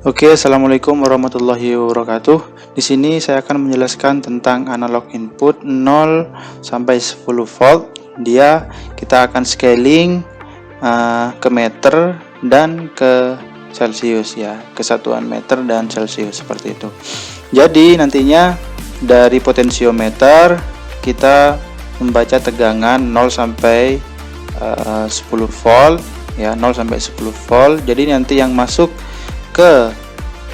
Oke, assalamualaikum warahmatullahi wabarakatuh. Di sini saya akan menjelaskan tentang analog input 0 sampai 10 volt. Kita akan scaling ke meter dan ke Celsius ya, kesatuan meter dan Celsius seperti itu. Jadi nantinya dari potensiometer kita membaca tegangan 0 sampai 10 volt ya, 0 sampai 10 volt. Jadi nanti yang masuk ke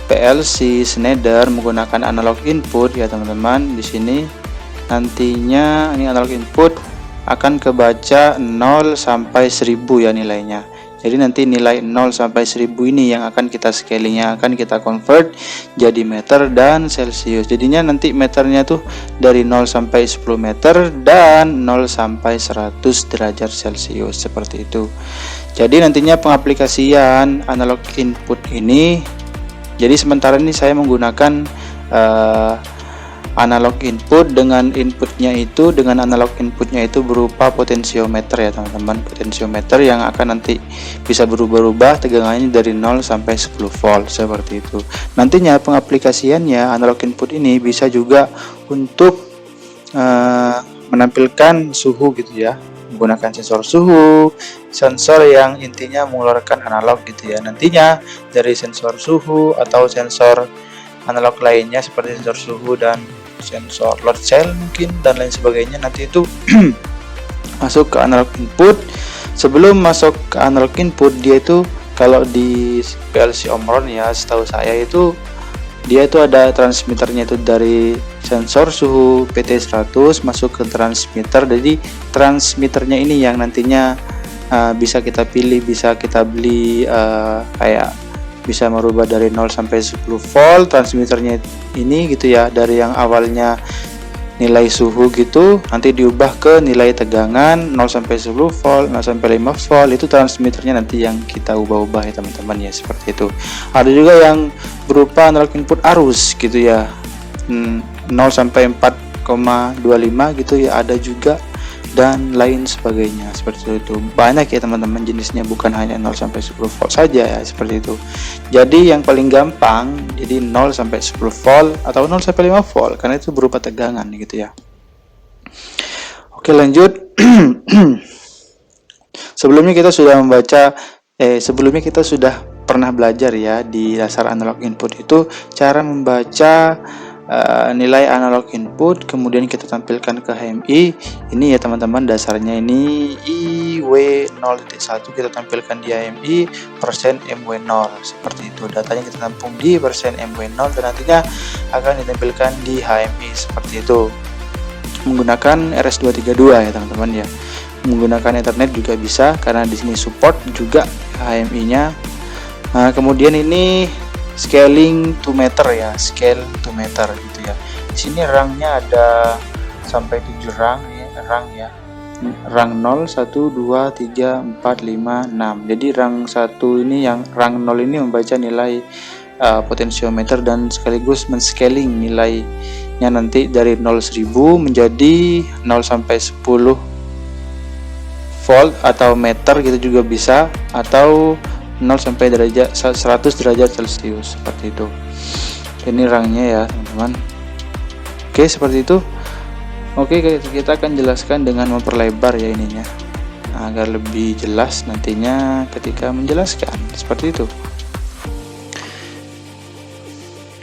PLC Schneider menggunakan analog input ya teman-teman. Di sini nantinya ini analog input akan kebaca 0 sampai 1000 ya nilainya. Jadi nanti nilai 0 sampai 1000 ini yang akan kita scaling, yang akan kita convert jadi meter dan Celsius. Jadinya nanti meternya tuh dari 0 sampai 10 meter dan 0 sampai 100 derajat Celsius seperti itu. Jadi nantinya pengaplikasian analog input ini, jadi sementara ini saya menggunakan analog input dengan analog inputnya itu berupa potensiometer ya teman-teman. Potensiometer yang akan nanti bisa berubah-ubah tegangannya dari 0 sampai 10 volt seperti itu. Nantinya pengaplikasiannya analog input ini bisa juga untuk menampilkan suhu gitu ya, menggunakan sensor suhu, sensor yang intinya mengeluarkan analog gitu ya. Nantinya dari sensor suhu atau sensor analog lainnya seperti sensor suhu dan sensor load cell mungkin dan lain sebagainya, nanti itu masuk ke analog input. Sebelum masuk ke analog input, dia itu kalau di PLC Omron ya, setahu saya itu dia itu ada transmitternya itu dari sensor suhu PT100 masuk ke transmitter. Jadi transmitternya ini yang nantinya bisa kita pilih, bisa kita beli, kayak bisa merubah dari 0 sampai 10 volt transmitternya ini gitu ya, dari yang awalnya nilai suhu gitu nanti diubah ke nilai tegangan 0 sampai 10 volt, 0 sampai 5 volt, itu transmitternya nanti yang kita ubah-ubah ya teman-teman ya, seperti itu. Ada juga yang berupa analog input arus gitu ya, 0 sampai 4,25 gitu ya, ada juga dan lain sebagainya seperti itu. Banyak ya teman-teman jenisnya, bukan hanya 0 sampai 10 volt saja ya, seperti itu. Jadi yang paling gampang jadi 0 sampai 10 volt atau 0 sampai 5 volt karena itu berupa tegangan gitu ya. Oke, lanjut. Sebelumnya kita sudah pernah belajar ya di dasar analog input itu cara membaca nilai analog input, kemudian kita tampilkan ke HMI. Ini ya teman-teman, dasarnya ini IW0.1 kita tampilkan di HMI persen MW0 seperti itu. Datanya kita tampung di persen MW0 dan nantinya akan ditampilkan di HMI seperti itu. Menggunakan RS232 ya teman-teman ya. Menggunakan Ethernet juga bisa karena di sini support juga HMI-nya. Nah, kemudian ini scaling to meter ya, scale to meter gitu ya. Di sini rangnya ada sampai 7 rang ya. Rang 0, 1, 2, 3, 4, 5, 6. Jadi rang 1 ini, yang rang 0 ini membaca nilai potensiometer dan sekaligus men-scaling nilainya nanti dari 0 1000 menjadi 0 sampai 10 volt atau meter gitu juga bisa, atau 0 sampai 100 derajat Celcius seperti itu. Ini rangnya ya teman-teman. Oke, seperti itu. Oke, kita akan jelaskan dengan memperlebar ya ininya, agar lebih jelas nantinya ketika menjelaskan seperti itu.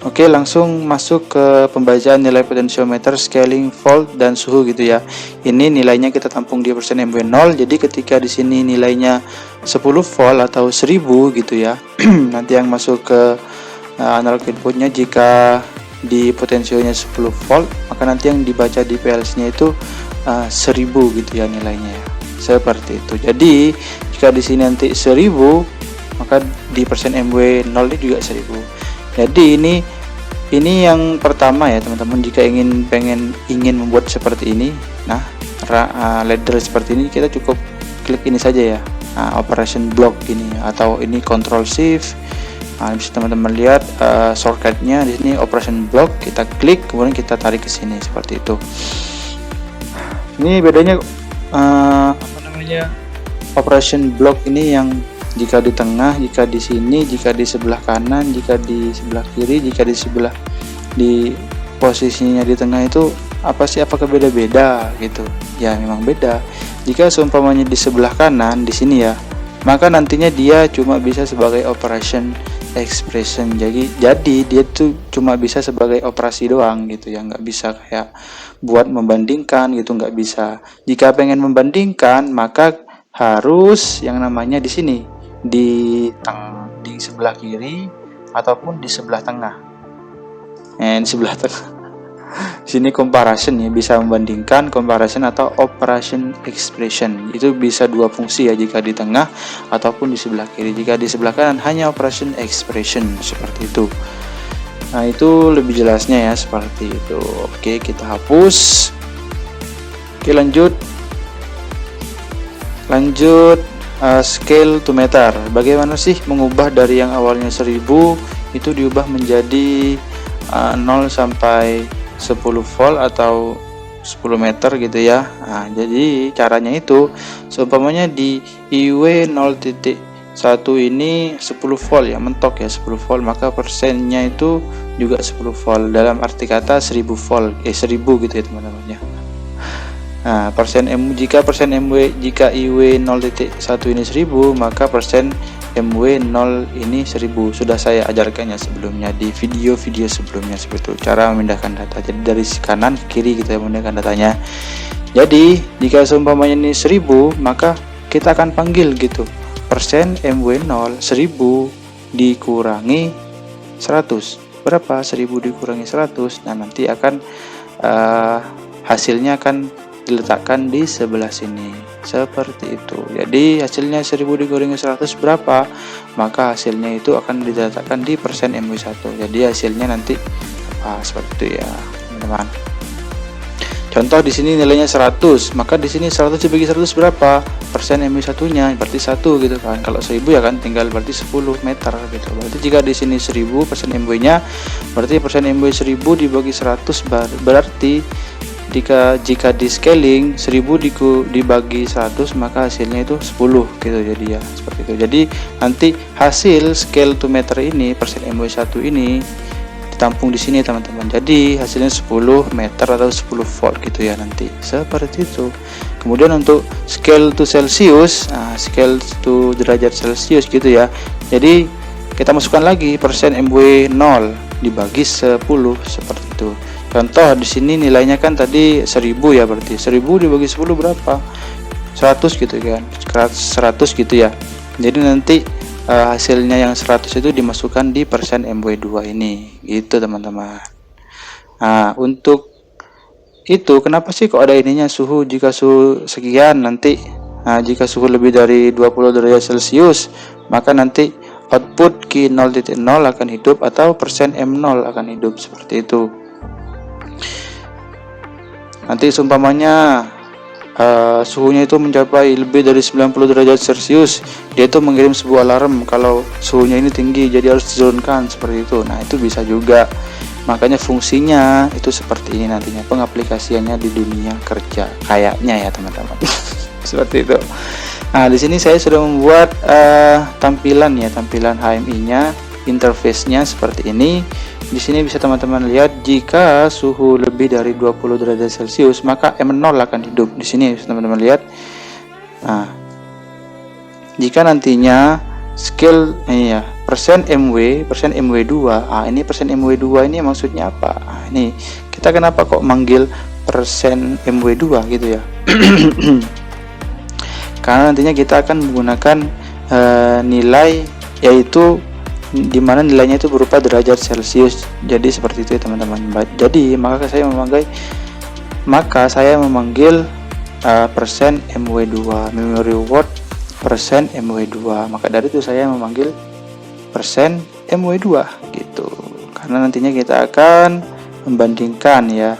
Oke, langsung masuk ke pembacaan nilai potensiometer, scaling, volt dan suhu gitu ya. Ini nilainya kita tampung di persen MW0. Jadi ketika di sini nilainya 10 volt atau 1000 gitu ya. Nanti yang masuk ke analog inputnya, jika di potensionya 10 volt, maka nanti yang dibaca di PLC-nya itu 1000 gitu ya nilainya ya. Seperti itu. Jadi jika di sini nanti 1000, maka di persen MW0 ini juga 1000. Jadi ini yang pertama ya teman-teman. Jika ingin membuat seperti ini, nah ladder seperti ini, kita cukup klik ini saja ya, operation block ini, atau ini control shift. Bisa teman-teman lihat shortcutnya di sini operation block, kita klik kemudian kita tarik ke sini seperti itu. Ini bedanya operation block ini yang jika di tengah, jika di sini, jika di sebelah kanan, jika di sebelah kiri, jika di posisinya di tengah itu apakah beda-beda gitu? Ya memang beda. Jika seumpamanya di sebelah kanan di sini ya, maka nantinya dia cuma bisa sebagai operation expression. Jadi dia tuh cuma bisa sebagai operasi doang gitu ya, nggak bisa kayak buat membandingkan gitu, nggak bisa. Jika pengen membandingkan maka harus yang namanya di sini di sebelah kiri ataupun di sebelah tengah. Di sebelah tengah. Sini comparison ya, bisa membandingkan, comparison atau operation expression. Itu bisa dua fungsi ya, jika di tengah ataupun di sebelah kiri. Jika di sebelah kanan hanya operation expression seperti itu. Nah, itu lebih jelasnya ya seperti itu. Oke, kita hapus. Oke, lanjut scale to meter. Bagaimana sih mengubah dari yang awalnya 1000 itu diubah menjadi 0 sampai 10 volt atau 10 meter gitu ya. Nah, jadi caranya itu seumpamanya di IW 0.1 ini 10 volt ya, mentok ya 10 volt, maka persennya itu juga 10 volt. Dalam arti kata 1000 volt, 1000 gitu ya teman-teman ya. Nah, jika IW 0.1 ini 1000, maka persen MW 0 ini 1000. Sudah saya ajarkannya sebelumnya di video-video sebelumnya seperti itu, cara memindahkan data. Jadi dari kanan ke kiri kita memindahkan datanya. Jadi jika seumpamanya ini 1000, maka kita akan panggil gitu, persen MW 0 1000 dikurangi 100. Berapa? 1000 dikurangi 100. Nah, nanti akan hasilnya akan diletakkan di sebelah sini seperti itu. Jadi hasilnya 1000 dikurangi 100 berapa, maka hasilnya itu akan diletakkan di persen MW1. Jadi hasilnya nanti seperti itu ya teman-teman. Contoh di sini nilainya 100, maka di sini 100 dibagi 100 berapa, persen MW1 nya berarti 1 gitu kan. Kalau 1000 ya kan tinggal berarti 10 meter gitu. Berarti jika di sini 1000 persen MW nya, berarti persen MW 1000 dibagi 100 berarti jika di scaling 1000 dibagi 100, maka hasilnya itu 10 gitu. Jadi ya seperti itu. Jadi nanti hasil scale to meter ini, persen MW1 ini ditampung di sini teman-teman. Jadi hasilnya 10 meter atau 10 volt gitu ya nanti. Seperti itu. Kemudian untuk scale to Celsius, scale to derajat Celsius gitu ya. Jadi kita masukkan lagi persen MW 0 dibagi 10 seperti itu. Contoh di sini nilainya kan tadi 1000 ya, berarti 1000 dibagi 10 berapa? 100 gitu kan. 100 gitu ya. Jadi nanti hasilnya yang 100 itu dimasukkan di persen MW2 ini. Gitu teman-teman. Nah, untuk itu kenapa sih kok ada ininya suhu, jika suhu sekian nanti jika suhu lebih dari 20 derajat Celcius, maka nanti output Q 0.0 akan hidup atau persen M0 akan hidup seperti itu. Nanti seumpamanya suhunya itu mencapai lebih dari 90 derajat Celcius, dia itu mengirim sebuah alarm kalau suhunya ini tinggi, jadi harus diturunkan seperti itu. Nah, itu bisa juga. Makanya fungsinya itu seperti ini nantinya pengaplikasiannya di dunia kerja kayaknya ya teman-teman. Seperti itu. Nah, di sini saya sudah membuat tampilan HMI-nya, interface-nya seperti ini. Di sini bisa teman-teman lihat, jika suhu lebih dari 20 derajat Celcius, maka M0 akan hidup. Di sini bisa teman-teman lihat. Nah, jika nantinya scale persen MW2. Ini persen MW2 ini maksudnya apa? Ini kita kenapa kok manggil persen MW2 gitu ya? Karena nantinya kita akan menggunakan nilai, yaitu dimana nilainya itu berupa derajat Celcius. Jadi seperti itu ya teman-teman. Jadi maka saya memanggil persen MW2, memory word persen MW2. Maka dari itu saya memanggil persen MW2 gitu. Karena nantinya kita akan membandingkan ya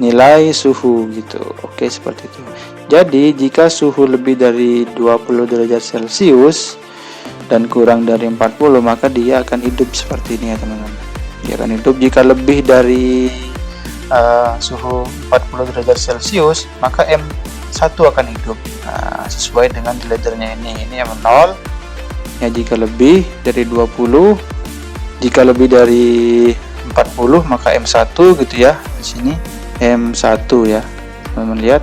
nilai suhu gitu. Oke, seperti itu. Jadi jika suhu lebih dari 20 derajat Celcius dan kurang dari 40, maka dia akan hidup seperti ini ya teman-teman. Dia akan hidup. Jika lebih dari suhu 40 derajat Celcius, maka M1 akan hidup. Nah, sesuai dengan leadernya ini M0, ya. Jika lebih dari 20, jika lebih dari 40 maka M1 gitu ya. Di sini M1 ya. Teman-teman lihat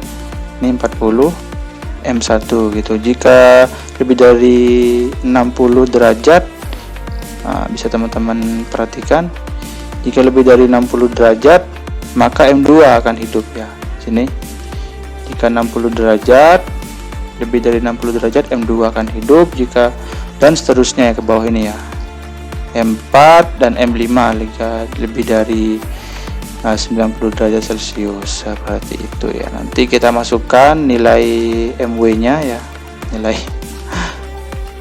ini 40 M1 gitu. Jika lebih dari 60 derajat, bisa teman-teman perhatikan, jika lebih dari 60 derajat maka M2 akan hidup ya. Sini jika 60 derajat, lebih dari 60 derajat M2 akan hidup, jika dan seterusnya ya ke bawah ini ya. M4 dan M5 jika lebih dari 90 derajat Celcius, seperti itu ya. Nanti kita masukkan nilai MW nya ya,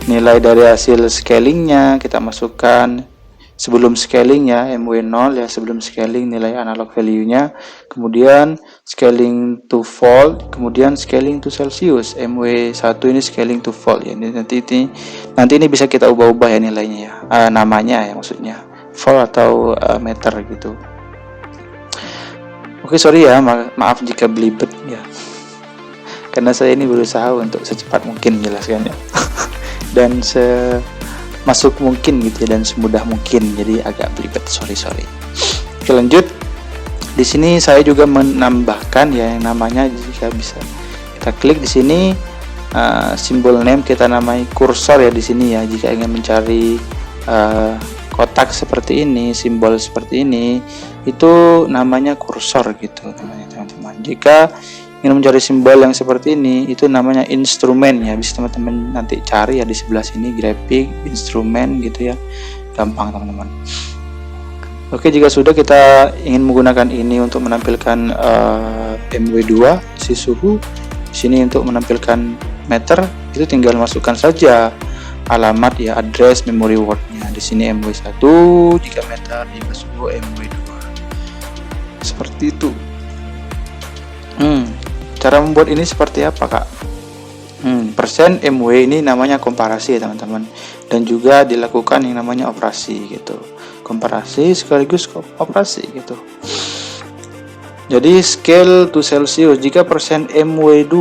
nilai dari hasil scalingnya kita masukkan sebelum scaling ya, MW0 ya, sebelum scaling nilai analog value nya, kemudian scaling to volt, kemudian scaling to Celsius. MW1 ini scaling to volt ya. Nanti ini bisa kita ubah-ubah ya nilainya ya, namanya ya, maksudnya volt atau meter gitu. Oke, sorry ya, maaf jika belibet ya, karena saya ini berusaha untuk secepat mungkin menjelaskannya dan masuk mungkin gitu ya, dan semudah mungkin, jadi agak belibet, sorry. Oke, lanjut. Di sini saya juga menambahkan ya yang namanya, jika bisa kita klik di sini, simbol name kita namai kursor ya di sini ya. Jika ingin mencari kotak seperti ini, simbol seperti ini, itu namanya kursor gitu namanya teman-teman. Jika ingin mencari simbol yang seperti ini, itu namanya instrumen ya. Bisa teman-teman nanti cari ya di sebelah sini, grafik instrumen gitu ya, gampang teman-teman. Oke, jika sudah kita ingin menggunakan ini untuk menampilkan MW2 isi suhu, di sini untuk menampilkan meter, itu tinggal masukkan saja alamat ya, address memory wordnya. Di sini MW1, jika meter, jika suhu MW2, seperti itu. Cara membuat ini seperti apa kak? Persen MW ini namanya komparasi ya teman-teman, dan juga dilakukan yang namanya operasi gitu, komparasi sekaligus operasi gitu. Jadi scale to Celsius, jika persen MW2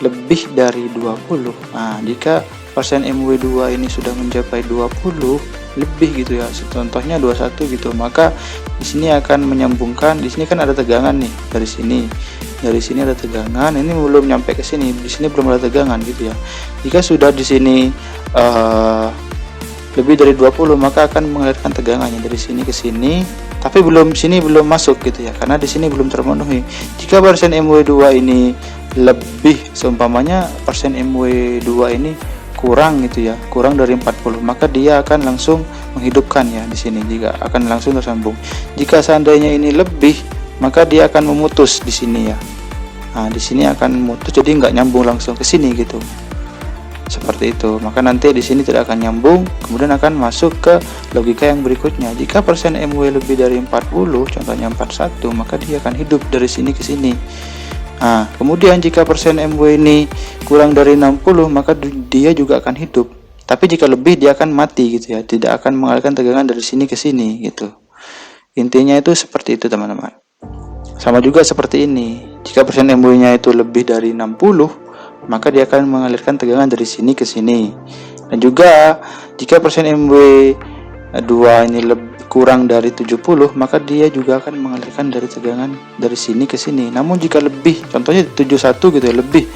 lebih dari 20, jika persen MW2 ini sudah mencapai 20 lebih gitu ya, contohnya 21 gitu, maka di sini akan menyambungkan. Di sini kan ada tegangan nih, dari sini ada tegangan, ini belum nyampe ke sini, di sini belum ada tegangan gitu ya. Jika sudah di sini lebih dari 20 maka akan mengalirkan tegangannya dari sini ke sini, tapi sini belum masuk gitu ya, karena di sini belum terpenuhi. Jika persen MW2 ini lebih, seumpamanya persen MW2 ini kurang gitu ya, kurang dari 40, maka dia akan langsung menghidupkan ya di sini, jika akan langsung tersambung. Jika seandainya ini lebih, maka dia akan memutus di sini ya. Di sini akan memutus, jadi nggak nyambung langsung ke sini gitu, seperti itu. Maka nanti di sini tidak akan nyambung, kemudian akan masuk ke logika yang berikutnya. Jika persen MW lebih dari 40, contohnya 41, maka dia akan hidup dari sini ke sini. Kemudian jika persen MW ini kurang dari 60, maka dia juga akan hidup. Tapi jika lebih, dia akan mati gitu ya, tidak akan mengalirkan tegangan dari sini ke sini gitu. Intinya itu seperti itu teman-teman. Sama juga seperti ini, jika persen MW nya itu lebih dari 60, maka dia akan mengalirkan tegangan dari sini ke sini. Dan juga jika persen MW2 ini kurang dari 70, maka dia juga akan mengalirkan dari tegangan dari sini ke sini. Namun jika lebih, contohnya 71 gitu ya, lebih,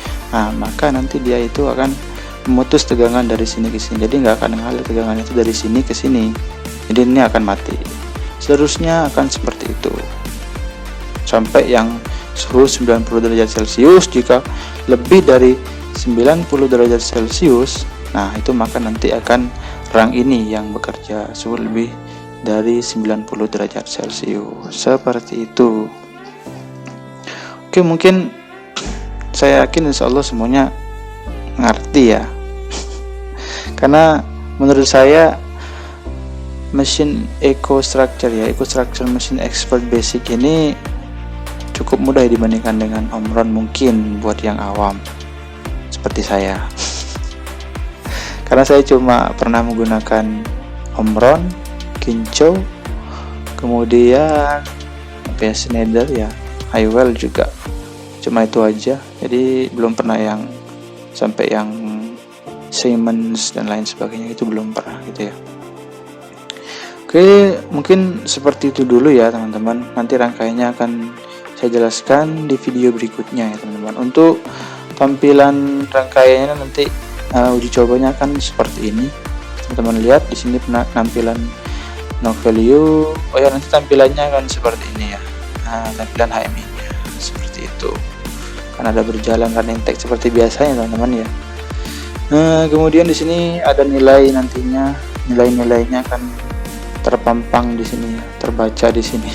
maka nanti dia itu akan memutus tegangan dari sini ke sini. Jadi nggak akan mengalir tegangan itu dari sini ke sini. Jadi ini akan mati. Seterusnya akan seperti itu sampai yang suhu 90 derajat Celcius. Jika lebih dari 90 derajat Celcius, itu maka nanti akan rang ini yang bekerja suhu lebih dari 90 derajat Celcius, seperti itu. Oke, mungkin saya yakin insya Allah semuanya ngerti ya karena menurut saya mesin EcoStruxure mesin expert basic ini cukup mudah dibandingkan dengan Omron, mungkin buat yang awam seperti saya karena saya cuma pernah menggunakan Omron, Kinco, kemudian Schneider ya, Honeywell juga, cuma itu aja. Jadi belum pernah yang sampai yang Siemens dan lain sebagainya, itu belum pernah gitu ya. Oke, mungkin seperti itu dulu ya teman-teman. Nanti rangkaiannya akan saya jelaskan di video berikutnya ya teman-teman. Untuk tampilan rangkaiannya nanti uji cobanya akan seperti ini. Teman-teman lihat di sini penampilan no value. Oh ya, nanti tampilannya akan seperti ini ya. Tampilan HMI-nya seperti itu. Kan ada berjalan kan intake seperti biasanya teman-teman ya. Kemudian di sini ada nilai nantinya, nilai-nilainya akan terpampang di sini ya, terbaca di sini.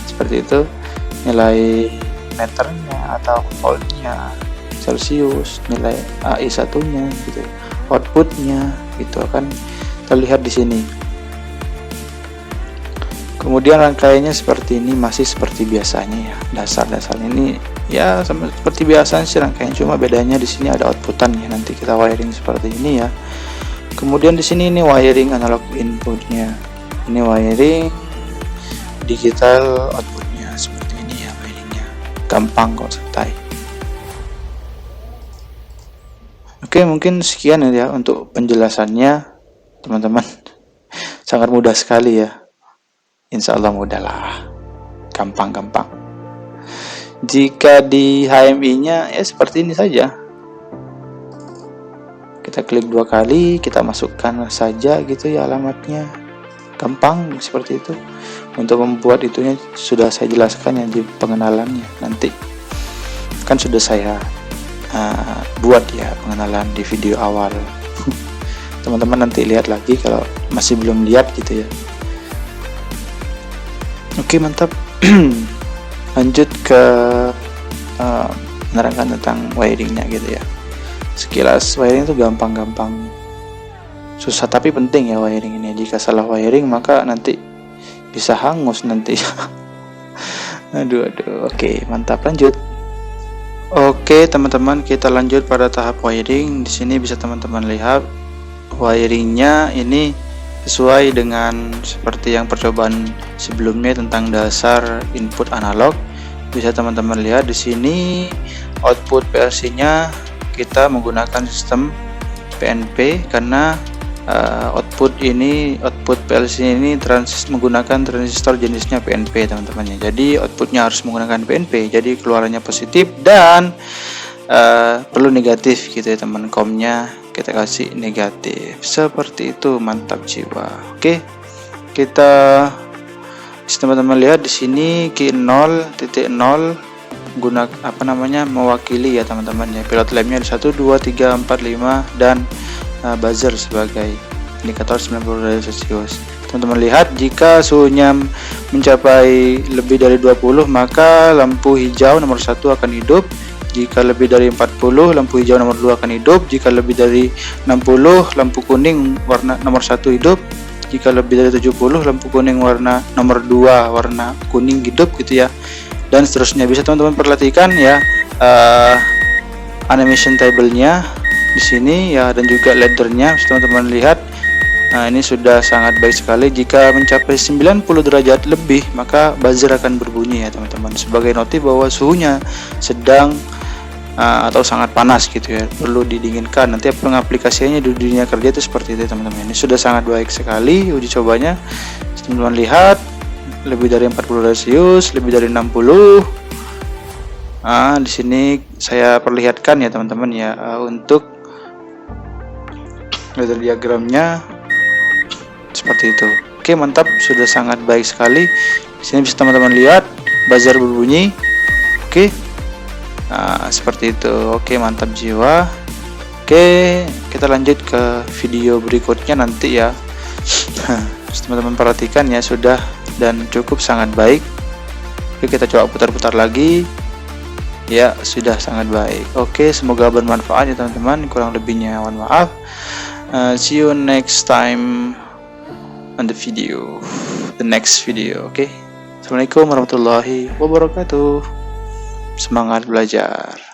Seperti itu, nilai meternya atau voltnya, Celsius, nilai AI satunya gitu, outputnya gitu akan terlihat di sini. Kemudian rangkaiannya seperti ini, masih seperti biasanya ya, dasar-dasarnya ini ya sama seperti biasa sih rangkaian, cuma bedanya di sini ada outputan ya, nanti kita wiring seperti ini ya. Kemudian di sini ini wiring analog inputnya, ini wiring digital outputnya seperti ini ya, wiringnya gampang kok, santai. Oke, mungkin sekian ya untuk penjelasannya teman-teman. Sangat mudah sekali ya, insya Allah mudah lah, gampang-gampang. Jika di HMI-nya ya seperti ini saja. Kita klik 2 kali, kita masukkan saja gitu ya alamatnya, gampang seperti itu. Untuk membuat itunya sudah saya jelaskan ya di pengenalannya, nanti kan sudah saya buat ya pengenalan di video awal. Teman-teman nanti lihat lagi kalau masih belum lihat gitu ya. Oke, mantap. Lanjut ke menerangkan tentang wiringnya gitu ya. Sekilas wiring itu gampang-gampang, susah tapi penting ya wiring ini. Jika salah wiring maka nanti bisa hangus nanti. aduh. Oke, mantap, lanjut. Oke teman-teman, kita lanjut pada tahap wiring. Di sini bisa teman-teman lihat wiringnya ini sesuai dengan seperti yang percobaan sebelumnya tentang dasar input analog. Bisa teman-teman lihat di sini output PLC-nya kita menggunakan sistem PNP karena output PLC ini menggunakan transistor jenisnya PNP teman-teman ya. Jadi outputnya harus menggunakan PNP, jadi keluarannya positif dan perlu negatif gitu ya teman. COM-nya kita kasih negatif seperti itu, mantap jiwa. Oke, kita teman-teman lihat di sini Q 0.0 mewakili ya teman-teman ya. Pilot lampnya ada 1, 2, 3, 4, 5 dan buzzer sebagai indikator 90 derajat Celcius. Teman-teman lihat jika suhunya mencapai lebih dari 20 maka lampu hijau nomor 1 akan hidup. Jika lebih dari 40 lampu hijau nomor 2 akan hidup. Jika lebih dari 60 lampu kuning warna nomor 1 hidup. Jika lebih dari 70 lampu kuning warna nomor 2 warna kuning hidup gitu ya. Dan seterusnya. Bisa teman-teman perhatikan ya animation table-nya di sini ya, dan juga ladder-nya bisa teman-teman lihat. Nah, ini sudah sangat baik sekali. Jika mencapai 90 derajat lebih maka buzzer akan berbunyi ya teman-teman, sebagai notif bahwa suhunya sedang atau sangat panas gitu ya, perlu didinginkan. Nanti pengaplikasiannya di dunia kerja itu seperti itu teman-teman. Ini sudah sangat baik sekali uji cobanya. Teman-teman lihat lebih dari 40 derajat Celcius, lebih dari 60. Di sini saya perlihatkan ya teman-teman ya, untuk ladder diagramnya seperti itu. Oke, mantap, sudah sangat baik sekali. Di sini bisa teman-teman lihat buzzer berbunyi. Oke, seperti itu. Oke, mantap jiwa. Oke, kita lanjut ke video berikutnya nanti ya. Teman-teman perhatikan ya, sudah dan cukup sangat baik. Oke, kita coba putar-putar lagi. Ya, sudah sangat baik. Oke, semoga bermanfaat ya teman-teman. Kurang lebihnya mohon maaf. See you next time on the next video. Oke. Assalamualaikum warahmatullahi wabarakatuh. Semangat belajar.